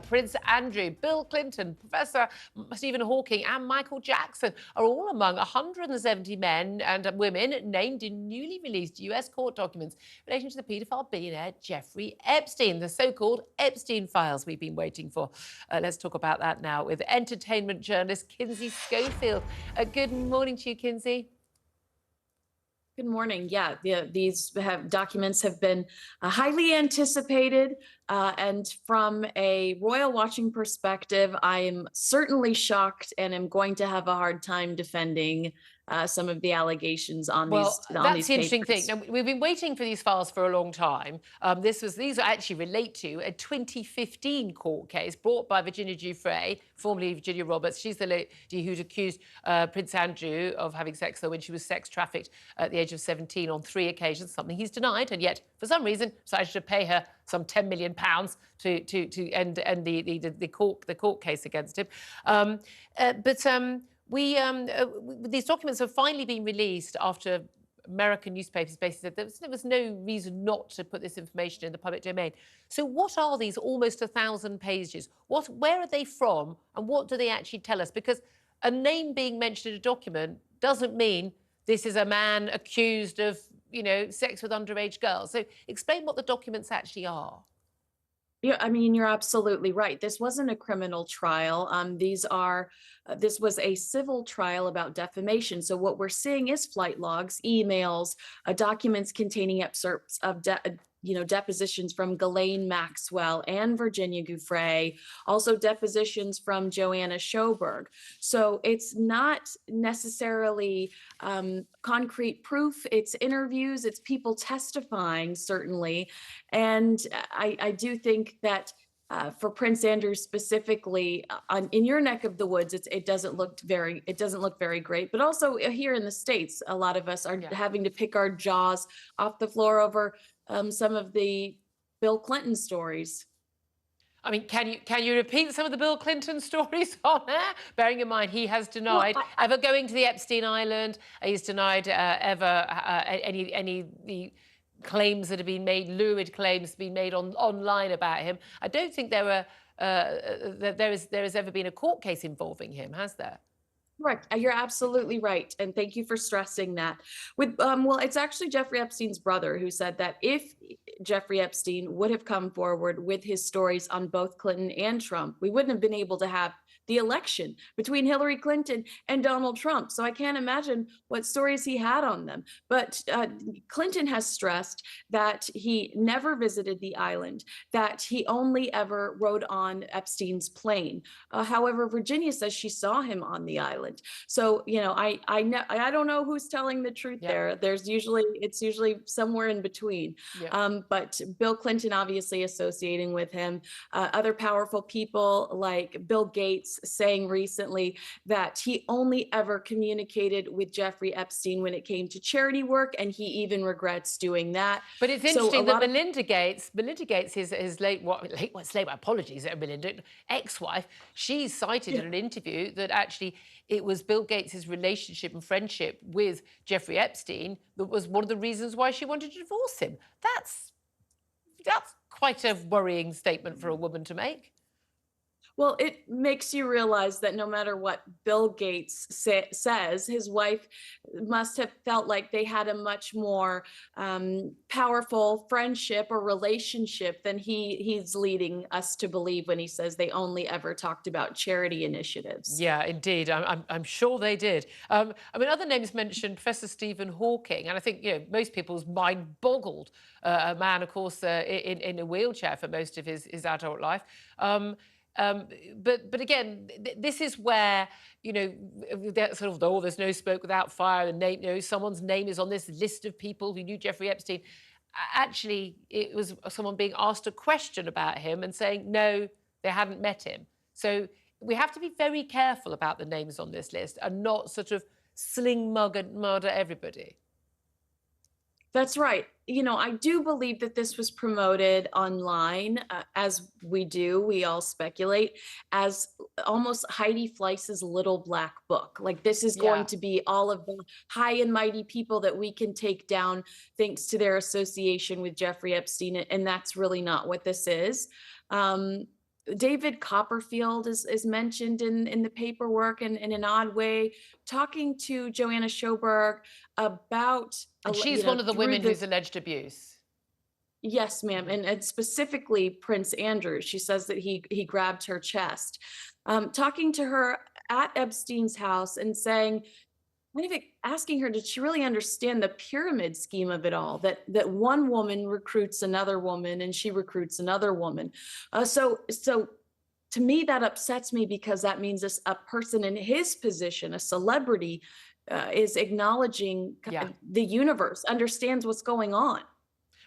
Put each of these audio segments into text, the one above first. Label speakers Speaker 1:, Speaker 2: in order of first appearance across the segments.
Speaker 1: Prince Andrew, Bill Clinton, Professor Stephen Hawking, and Michael Jackson are all among 170 men and women named in newly released US court documents relating to the paedophile billionaire Jeffrey Epstein, the so-called Epstein files we've been waiting for. Let's talk about that now with entertainment journalist Kinsey Schofield. Good morning to you, Kinsey.
Speaker 2: Good morning. Yeah, these documents have been highly anticipated. And from a royal watching perspective, I am certainly shocked and am going to have a hard time defending some of the allegations on
Speaker 1: Well,
Speaker 2: these
Speaker 1: that's the interesting
Speaker 2: papers.
Speaker 1: thing. Now, we've been waiting for these files for a long time. These actually relate to a 2015 court case brought by Virginia Giuffre, formerly Virginia Roberts. She's the lady who'd accused Prince Andrew of having sex with her when she was sex trafficked at the age of 17 on 3 occasions, something he's denied, and yet, for some reason, decided to pay her some £10 million to end the court case against him. These documents have finally been released after American newspapers basically said there was no reason not to put this information in the public domain. So what are these almost 1,000 pages? Where are they from, and what do they actually tell us? Because a name being mentioned in a document doesn't mean this is a man accused of, sex with underage girls. So explain what the documents actually are.
Speaker 2: Yeah, I mean, you're absolutely right. This wasn't a criminal trial. This was a civil trial about defamation. So what we're seeing is flight logs, emails, documents containing excerpts of depositions from Ghislaine Maxwell and Virginia Giuffre, also depositions from Johanna Sjoberg. So it's not necessarily concrete proof. It's interviews, it's people testifying, certainly. And I do think that for Prince Andrew specifically, in your neck of the woods, it doesn't look very great. But also here in the States, a lot of us are having to pick our jaws off the floor over some of the Bill Clinton stories.
Speaker 1: I mean, can you repeat some of the Bill Clinton stories on there? Bearing in mind he has denied ever going to the Epstein Island. He's denied ever any the claims that have been made, lurid claims being made online about him. I don't think there has ever been a court case involving him, has there?
Speaker 2: Correct. You're absolutely right. And thank you for stressing that. Well, it's actually Jeffrey Epstein's brother who said that if Jeffrey Epstein would have come forward with his stories on both Clinton and Trump, we wouldn't have been able to have the election between Hillary Clinton and Donald Trump. So I can't imagine what stories he had on them. But Clinton has stressed that he never visited the island, that he only ever rode on Epstein's plane. However, Virginia says she saw him on the island. So, I don't know who's telling the truth there. It's usually somewhere in between. But Bill Clinton obviously associating with him, other powerful people like Bill Gates saying recently that he only ever communicated with Jeffrey Epstein when it came to charity work, and he even regrets doing that.
Speaker 1: But it's interesting that Melinda Gates, his late apologies, Melinda, ex-wife, she cited in an interview that actually it was Bill Gates' relationship and friendship with Jeffrey Epstein that was one of the reasons why she wanted to divorce him. That's quite a worrying statement for a woman to make.
Speaker 2: Well, it makes you realize that no matter what Bill Gates says, his wife must have felt like they had a much more powerful friendship or relationship than he's leading us to believe when he says they only ever talked about charity initiatives.
Speaker 1: Yeah, indeed. I'm sure they did. I mean, other names mentioned Professor Stephen Hawking, and I think most people's mind boggled. A man, of course, in a wheelchair for most of his adult life. But again, this is where, that sort of, there's no smoke without fire, and someone's name is on this list of people who knew Jeffrey Epstein. Actually, it was someone being asked a question about him and saying, no, they hadn't met him. So we have to be very careful about the names on this list and not sort of sling mug and murder everybody.
Speaker 2: That's right. I do believe that this was promoted online, as we all speculate, as almost Heidi Fleiss's little black book. Like, this is going to be all of the high and mighty people that we can take down thanks to their association with Jeffrey Epstein. And that's really not what this is. David Copperfield is mentioned in the paperwork in an odd way, talking to Johanna Sjoberg about,
Speaker 1: And she's one of the women who's alleged abuse.
Speaker 2: Yes, ma'am. And specifically Prince Andrew. She says that he grabbed her chest. Talking to her at Epstein's house and saying, kind of asking her, did she really understand the pyramid scheme of it all? That one woman recruits another woman and she recruits another woman. So to me, that upsets me, because that means a person in his position, a celebrity, is acknowledging the universe, understands what's going on.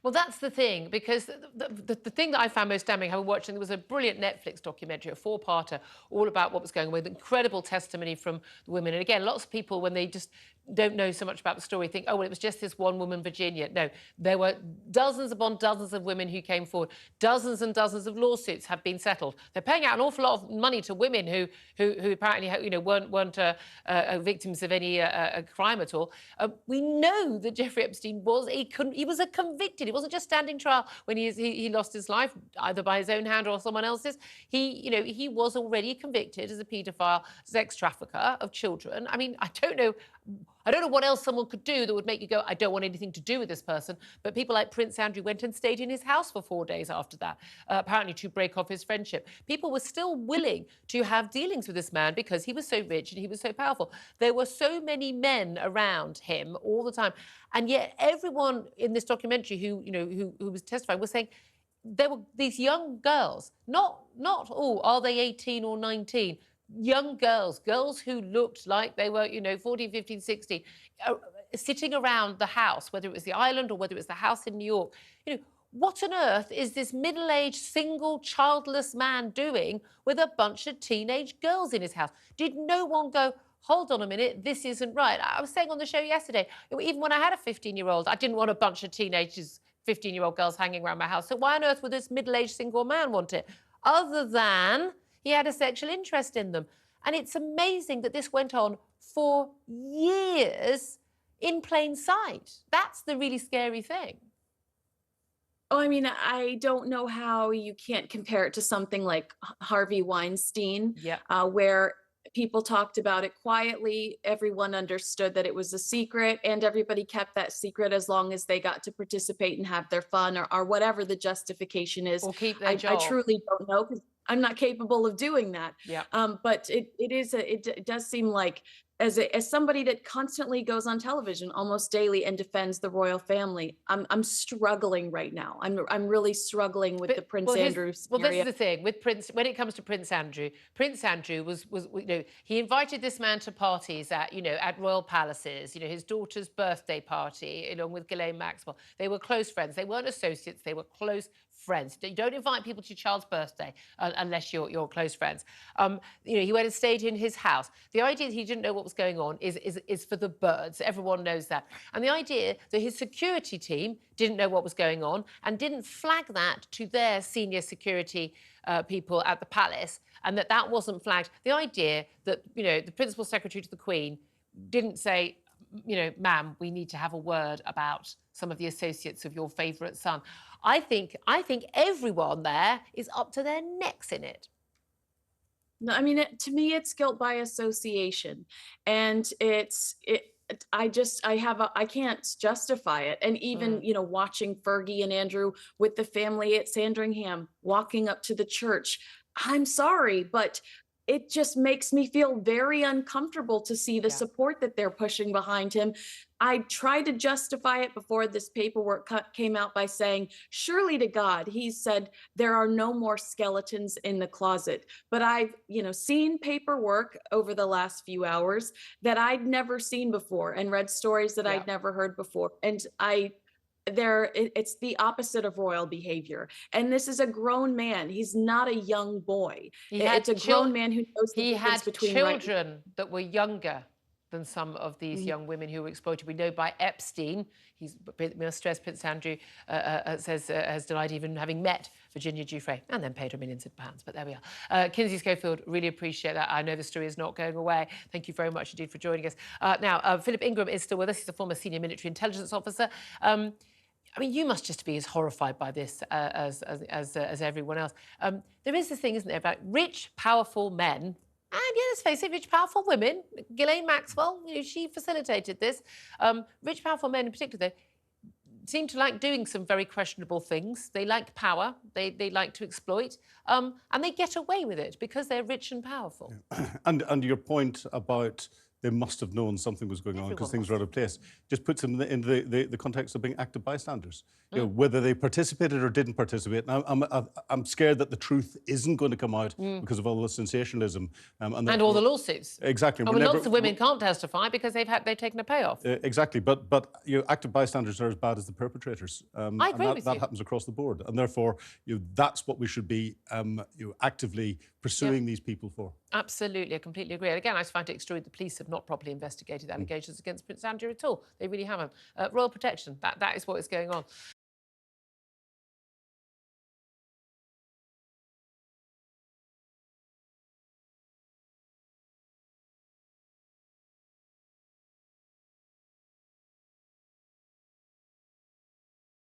Speaker 1: Well, that's the thing, because the thing that I found most damning, having watched, and there was a brilliant Netflix documentary, a 4-parter, all about what was going on, with incredible testimony from the women. And again, lots of people, when they just don't know so much about the story, think, oh, well, it was just this one woman, Virginia. No, there were dozens upon dozens of women who came forward. Dozens and dozens of lawsuits have been settled. They're paying out an awful lot of money to women who apparently, you know, weren't victims of any crime at all. We know that Jeffrey Epstein was a convicted. He wasn't just standing trial when he lost his life, either by his own hand or someone else's. He was already convicted as a paedophile, sex trafficker of children. I mean, I don't know what else someone could do that would make you go, I don't want anything to do with this person. But people like Prince Andrew went and stayed in his house for 4 days after that, apparently to break off his friendship. People were still willing to have dealings with this man because he was so rich and he was so powerful. There were so many men around him all the time. And yet everyone in this documentary who was testifying was saying there were these young girls, not are they 18 or 19? Young girls who looked like they were, 14, 15, 16, sitting around the house, whether it was the island or whether it was the house in New York. What on earth is this middle-aged, single, childless man doing with a bunch of teenage girls in his house? Did no one go, hold on a minute, this isn't right? I was saying on the show yesterday, even when I had a 15-year-old, I didn't want a bunch of teenagers, 15-year-old girls hanging around my house. So why on earth would this middle-aged single man want it? Other than he had a sexual interest in them. And it's amazing that this went on for years in plain sight. That's the really scary thing.
Speaker 2: Oh, I mean, I don't know how you can't compare it to something like Harvey Weinstein, where people talked about it quietly. Everyone understood that it was a secret, and everybody kept that secret as long as they got to participate and have their fun, or whatever the justification is.
Speaker 1: Or keep their job.
Speaker 2: I truly don't know, because I'm not capable of doing that.
Speaker 1: Yeah.
Speaker 2: But it does seem like, as somebody that constantly goes on television almost daily and defends the royal family, I'm struggling right now. I'm really struggling with the Prince Andrew scenario.
Speaker 1: Well, this is the thing with Prince. When it comes to Prince Andrew was he invited this man to parties at royal palaces. His daughter's birthday party along with Ghislaine Maxwell. They were close friends. They weren't associates. They were close friends. You don't invite people to your child's birthday unless you're close friends. He went and stayed in his house. The idea that he didn't know what was going on is for the birds. Everyone knows that. And the idea that his security team didn't know what was going on and didn't flag that to their senior security people at the palace, and that wasn't flagged. The idea that the principal secretary to the Queen didn't say, ma'am, we need to have a word about some of the associates of your favourite son. I think everyone there is up to their necks in it.
Speaker 2: No, I mean, to me, it's guilt by association, and I can't justify it. And even, watching Fergie and Andrew with the family at Sandringham walking up to the church, I'm sorry, but it just makes me feel very uncomfortable to see the support that they're pushing behind him. I tried to justify it before this paperwork came out by saying, surely to God, he said there are no more skeletons in the closet. But I've, seen paperwork over the last few hours that I'd never seen before, and read stories that I'd never heard before. And it's the opposite of royal behavior. And this is a grown man. He's not a young boy. It's a grown man who knows the difference between
Speaker 1: children that were younger than some of these young women who were exploited. We know by Epstein, we must stress Prince Andrew has denied even having met Virginia Giuffre and then paid her millions of pounds. But there we are. Kinsey Schofield, really appreciate that. I know the story is not going away. Thank you very much indeed for joining us. Now, Philip Ingram is still with us. He's a former senior military intelligence officer. I mean, you must just be as horrified by this as everyone else. There is this thing, isn't there, about rich, powerful men, and yeah, let's face it, rich, powerful women. Ghislaine Maxwell, she facilitated this. Rich, powerful men in particular, though, seem to like doing some very questionable things. They like power. They like to exploit, and they get away with it because they're rich and powerful.
Speaker 3: Yeah. And your point about they must have known something was going on because things were out of place just puts them in the context of being active bystanders. You know, whether they participated or didn't participate. Now, I'm scared that the truth isn't going to come out because of all the sensationalism
Speaker 1: and all the lawsuits.
Speaker 3: Exactly.
Speaker 1: I mean, lots of women can't testify because they've taken a payoff.
Speaker 3: Exactly, but active bystanders are as bad as the perpetrators.
Speaker 1: I agree with you.
Speaker 3: That happens across the board, and therefore, that's what we should be actively pursuing these people for.
Speaker 1: Absolutely, I completely agree. And again, I find it extraordinary the police have not properly investigated allegations against Prince Andrew at all. They really haven't. Royal protection, that is what is going on.